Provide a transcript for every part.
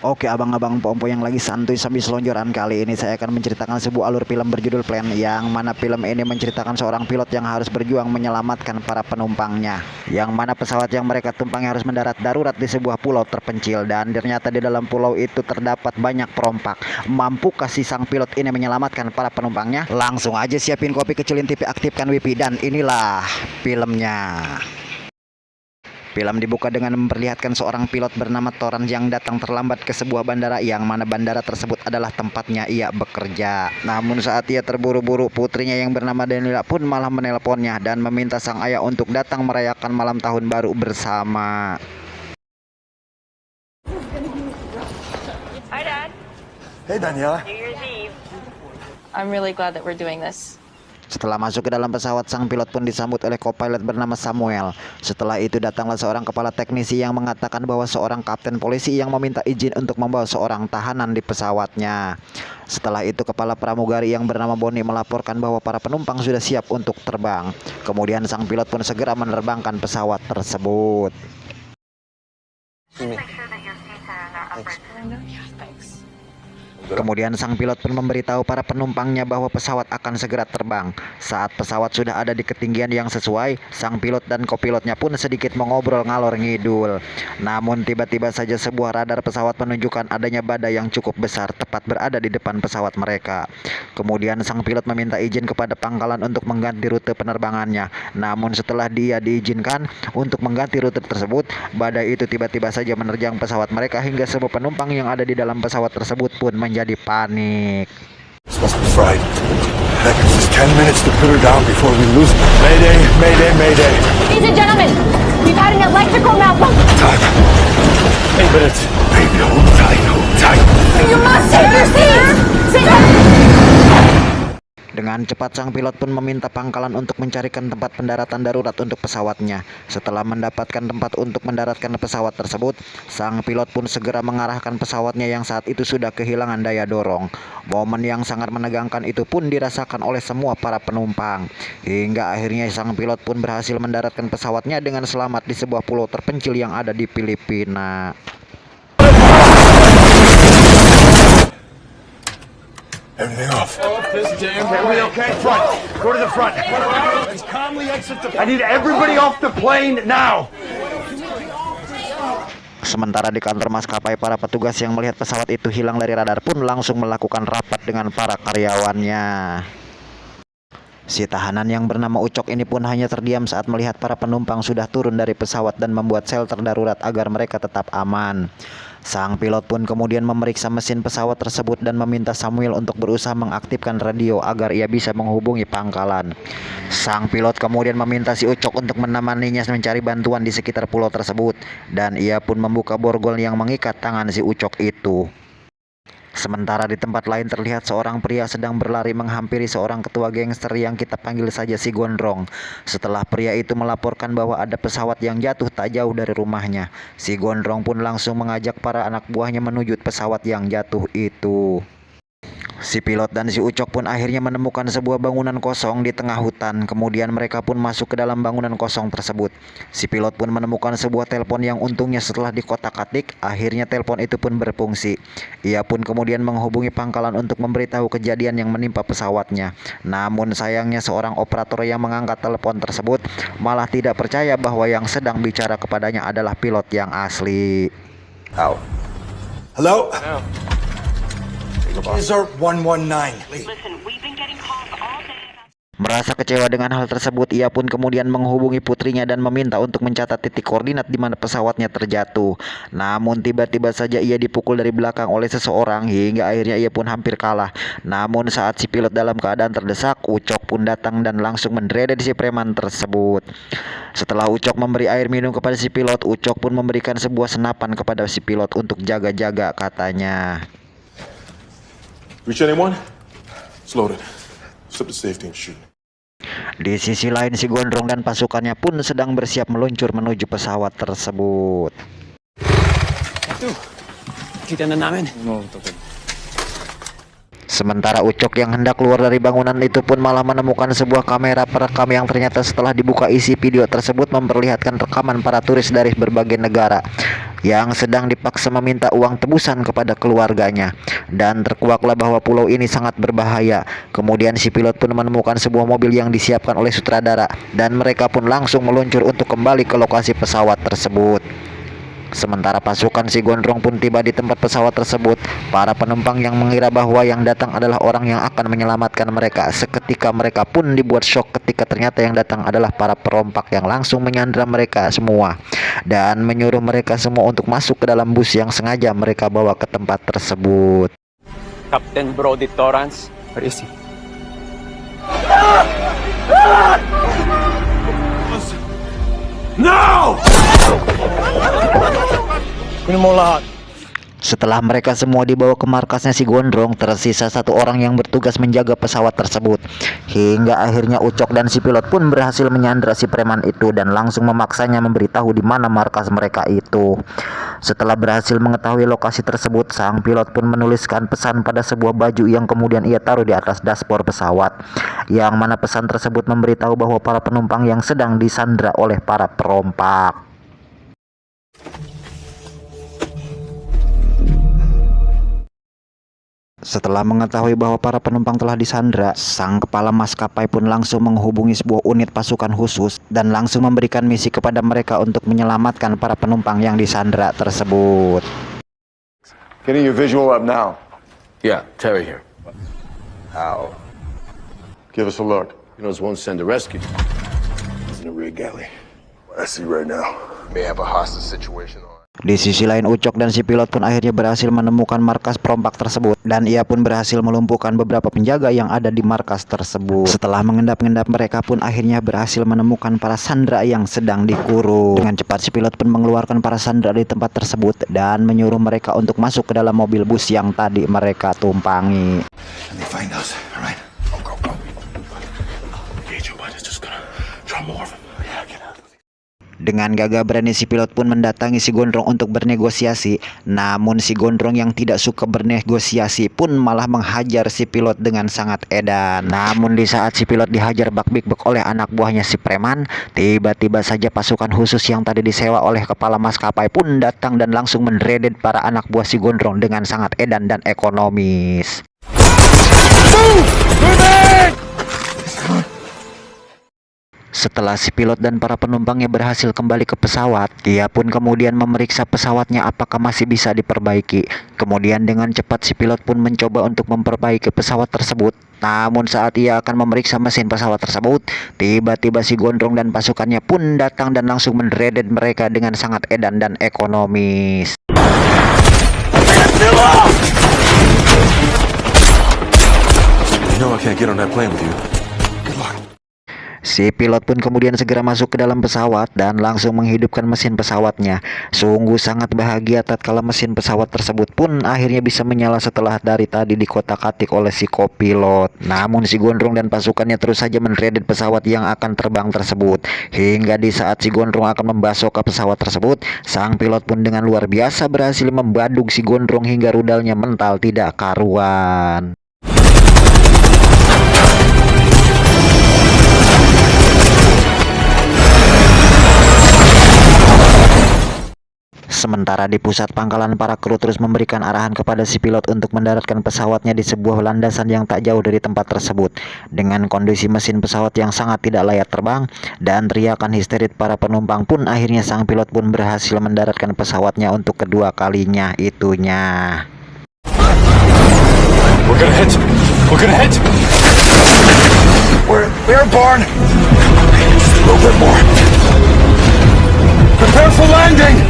Oke abang-abang pompo yang lagi santuy sambil selonjoran, kali ini saya akan menceritakan sebuah alur film berjudul Plan, yang mana film ini menceritakan seorang pilot yang harus berjuang menyelamatkan para penumpangnya, yang mana pesawat yang mereka tumpangi harus mendarat darurat di sebuah pulau terpencil, dan ternyata di dalam pulau itu terdapat banyak perompak. Mampukah si sang pilot ini menyelamatkan para penumpangnya? Langsung aja siapin kopi, kecilin TV, aktifkan wifi, dan inilah filmnya. Film dibuka dengan memperlihatkan seorang pilot bernama Toran yang datang terlambat ke sebuah bandara, yang mana bandara tersebut adalah tempatnya ia bekerja. Namun saat ia terburu-buru, putrinya yang bernama Daniela pun malah menelponnya dan meminta sang ayah untuk datang merayakan malam tahun baru bersama. Hi, Dad. Hey, Daniela. New Year's Eve. I'm really glad that we're doing this. Setelah masuk ke dalam pesawat, sang pilot pun disambut oleh co-pilot bernama Samuel. Setelah itu datanglah seorang kepala teknisi yang mengatakan bahwa seorang kapten polisi yang meminta izin untuk membawa seorang tahanan di pesawatnya. Setelah itu kepala pramugari yang bernama Bonnie melaporkan bahwa para penumpang sudah siap untuk terbang. Kemudian sang pilot pun segera menerbangkan pesawat tersebut. Kemudian sang pilot pun memberitahu para penumpangnya bahwa pesawat akan segera terbang. Saat pesawat sudah ada di ketinggian yang sesuai, sang pilot dan kopilotnya pun sedikit mengobrol ngalor ngidul. Namun tiba-tiba saja sebuah radar pesawat menunjukkan adanya badai yang cukup besar tepat berada di depan pesawat mereka. Kemudian sang pilot meminta izin kepada pangkalan untuk mengganti rute penerbangannya. Namun setelah dia diizinkan untuk mengganti rute tersebut, badai itu tiba-tiba saja menerjang pesawat mereka hingga semua penumpang yang ada di dalam pesawat tersebut pun menjadi panik. This must be fried. That gives us 10 minutes to put her down before we lose her. Mayday, mayday, mayday. Ladies and gentlemen, we've had an electrical malfunction. Time. 8 minutes. Baby, hold tight, hold tight. You must take your seats. Sit down. Dengan cepat sang pilot pun meminta pangkalan untuk mencarikan tempat pendaratan darurat untuk pesawatnya. Setelah mendapatkan tempat untuk mendaratkan pesawat tersebut, sang pilot pun segera mengarahkan pesawatnya yang saat itu sudah kehilangan daya dorong. Momen yang sangat menegangkan itu pun dirasakan oleh semua para penumpang. Hingga akhirnya sang pilot pun berhasil mendaratkan pesawatnya dengan selamat di sebuah pulau terpencil yang ada di Filipina. Everything off. Are we okay? Front. Go to the front. Let's calmly exit the... I need everybody off the plane now. Sementara di kantor maskapai, para petugas yang melihat pesawat itu hilang dari radar pun langsung melakukan rapat dengan para karyawannya. Si tahanan yang bernama Ucok ini pun hanya terdiam saat melihat para penumpang sudah turun dari pesawat dan membuat shelter darurat agar mereka tetap aman. Sang pilot pun kemudian memeriksa mesin pesawat tersebut dan meminta Samuel untuk berusaha mengaktifkan radio agar ia bisa menghubungi pangkalan. Sang pilot kemudian meminta si Ucok untuk menemaninya mencari bantuan di sekitar pulau tersebut, dan ia pun membuka borgol yang mengikat tangan si Ucok itu. Sementara di tempat lain terlihat seorang pria sedang berlari menghampiri seorang ketua gangster yang kita panggil saja si Gondrong. Setelah pria itu melaporkan bahwa ada pesawat yang jatuh tak jauh dari rumahnya, si Gondrong pun langsung mengajak para anak buahnya menuju pesawat yang jatuh itu. Si pilot dan si Ucok pun akhirnya menemukan sebuah bangunan kosong di tengah hutan. Kemudian mereka pun masuk ke dalam bangunan kosong tersebut. Si pilot pun menemukan sebuah telepon yang untungnya setelah dikotak-atik, akhirnya telepon itu pun berfungsi. Ia pun kemudian menghubungi pangkalan untuk memberitahu kejadian yang menimpa pesawatnya. Namun sayangnya seorang operator yang mengangkat telepon tersebut malah tidak percaya bahwa yang sedang bicara kepadanya adalah pilot yang asli. Out. Hello? No. User 119. Listen, we've been getting calls all day about... Merasa kecewa dengan hal tersebut, ia pun kemudian menghubungi putrinya dan meminta untuk mencatat titik koordinat di mana pesawatnya terjatuh. Namun tiba-tiba saja ia dipukul dari belakang oleh seseorang hingga akhirnya ia pun hampir kalah. Namun saat si pilot dalam keadaan terdesak, Ucok pun datang dan langsung mendredet si preman tersebut. Setelah Ucok memberi air minum kepada si pilot, Ucok pun memberikan sebuah senapan kepada si pilot untuk jaga-jaga, katanya. Reach anyone? It's loaded. Slip the safety and shoot. Di sisi lain, si Gondrong dan pasukannya pun sedang bersiap meluncur menuju pesawat tersebut. Kita na namin. Sementara Ucok yang hendak keluar dari bangunan itu pun malah menemukan sebuah kamera perekam yang ternyata setelah dibuka isi video tersebut memperlihatkan rekaman para turis dari berbagai negara. yang sedang dipaksa meminta uang tebusan kepada keluarganya. Dan terkuaklah bahwa pulau ini sangat berbahaya. Kemudian si pilot pun menemukan sebuah mobil yang disiapkan oleh sutradara, dan mereka pun langsung meluncur untuk kembali ke lokasi pesawat tersebut. Sementara pasukan si Gondrong pun tiba di tempat pesawat tersebut. Para penumpang yang mengira bahwa yang datang adalah orang yang akan menyelamatkan mereka, seketika mereka pun dibuat syok ketika ternyata yang datang adalah para perompak yang langsung menyandra mereka semua dan menyuruh mereka semua untuk masuk ke dalam bus yang sengaja mereka bawa ke tempat tersebut. Captain Brody Torrance. Where is he? No! Setelah mereka semua dibawa ke markasnya si Gondrong, tersisa satu orang yang bertugas menjaga pesawat tersebut. Hingga akhirnya Ucok dan si pilot pun berhasil menyandra si preman itu dan langsung memaksanya memberitahu di mana markas mereka itu. Setelah berhasil mengetahui lokasi tersebut, sang pilot pun menuliskan pesan pada sebuah baju yang kemudian ia taruh di atas dashboard pesawat. Yang mana pesan tersebut memberitahu bahwa para penumpang yang sedang disandra oleh para perompak. Setelah mengetahui bahwa para penumpang telah disandra, sang kepala maskapai pun langsung menghubungi sebuah unit pasukan khusus dan langsung memberikan misi kepada mereka untuk menyelamatkan para penumpang yang disandra tersebut. Getting your visual up now. Yeah, Terry here. How? Give us a look. You know, it's one send to rescue. It's in a rig galley. What I see right now. May have a hostage situation on. Di sisi lain, Ucok dan si pilot pun akhirnya berhasil menemukan markas perompak tersebut, dan ia pun berhasil melumpuhkan beberapa penjaga yang ada di markas tersebut. Setelah mengendap-endap, mereka pun akhirnya berhasil menemukan para sandera yang sedang dikurung. Dengan cepat si pilot pun mengeluarkan para sandera di tempat tersebut dan menyuruh mereka untuk masuk ke dalam mobil bus yang tadi mereka tumpangi. And they find us, all right? Go, go, go. Engage them, but it's just gonna draw more of them. Yeah, get out. Dengan gagah berani si pilot pun mendatangi si Gondrong untuk bernegosiasi. Namun si Gondrong yang tidak suka bernegosiasi pun malah menghajar si pilot dengan sangat edan. Namun di saat si pilot dihajar bak-bik-bek oleh anak buahnya si preman, tiba-tiba saja pasukan khusus yang tadi disewa oleh kepala maskapai pun datang dan langsung mendredet para anak buah si Gondrong dengan sangat edan dan ekonomis. Setelah si pilot dan para penumpangnya berhasil kembali ke pesawat, ia pun kemudian memeriksa pesawatnya apakah masih bisa diperbaiki. Kemudian dengan cepat si pilot pun mencoba untuk memperbaiki pesawat tersebut. Namun saat ia akan memeriksa mesin pesawat tersebut, tiba-tiba si Gondrong dan pasukannya pun datang dan langsung mendredet mereka dengan sangat edan dan ekonomis. You know I can't get on that plane with you. Good luck. Si pilot pun kemudian segera masuk ke dalam pesawat dan langsung menghidupkan mesin pesawatnya. Sungguh sangat bahagia tatkala mesin pesawat tersebut pun akhirnya bisa menyala setelah dari tadi dikotak-atik oleh si kopilot. Namun si Gondrong dan pasukannya terus saja mendredet pesawat yang akan terbang tersebut. Hingga di saat si Gondrong akan membasok ke pesawat tersebut, sang pilot pun dengan luar biasa berhasil membadung si Gondrong hingga rudalnya mental tidak karuan. Sementara di pusat pangkalan, para kru terus memberikan arahan kepada si pilot untuk mendaratkan pesawatnya di sebuah landasan yang tak jauh dari tempat tersebut. Dengan kondisi mesin pesawat yang sangat tidak layak terbang dan teriakan histeris para penumpang pun akhirnya sang pilot pun berhasil mendaratkan pesawatnya untuk kedua kalinya itunya. We're gonna hit. We're gonna hit. We're airborne. Just a little bit more. Prepare for landing.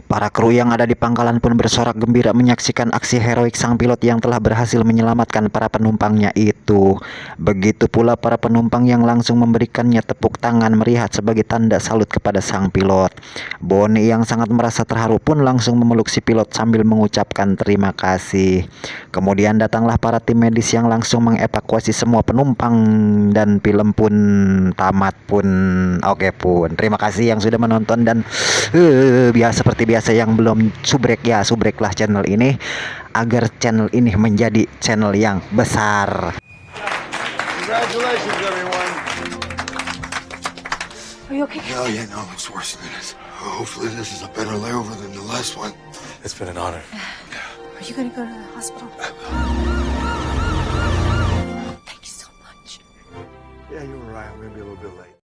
Para kru yang ada di pangkalan pun bersorak gembira menyaksikan aksi heroik sang pilot yang telah berhasil menyelamatkan para penumpangnya itu. Begitu pula para penumpang yang langsung memberikannya tepuk tangan meriah sebagai tanda salut kepada sang pilot. Bonnie yang sangat merasa terharu pun langsung memeluk si pilot sambil mengucapkan terima kasih. Kemudian datanglah para tim medis yang langsung mengevakuasi semua penumpang dan film pun tamat pun. Oke pun. Terima kasih yang sudah menonton dan seperti biasa pemirsa yang belum subrek ya, subreklah channel ini agar channel ini menjadi channel yang besar. Congratulations, everyone. Are you okay? Oh, yeah, no, it's worse than this. Hopefully this is a better layover than the last one. It's been an honor. Are you gonna go to the hospital? Thank you so much. Yeah, you were right. I'm gonna be a little bit late.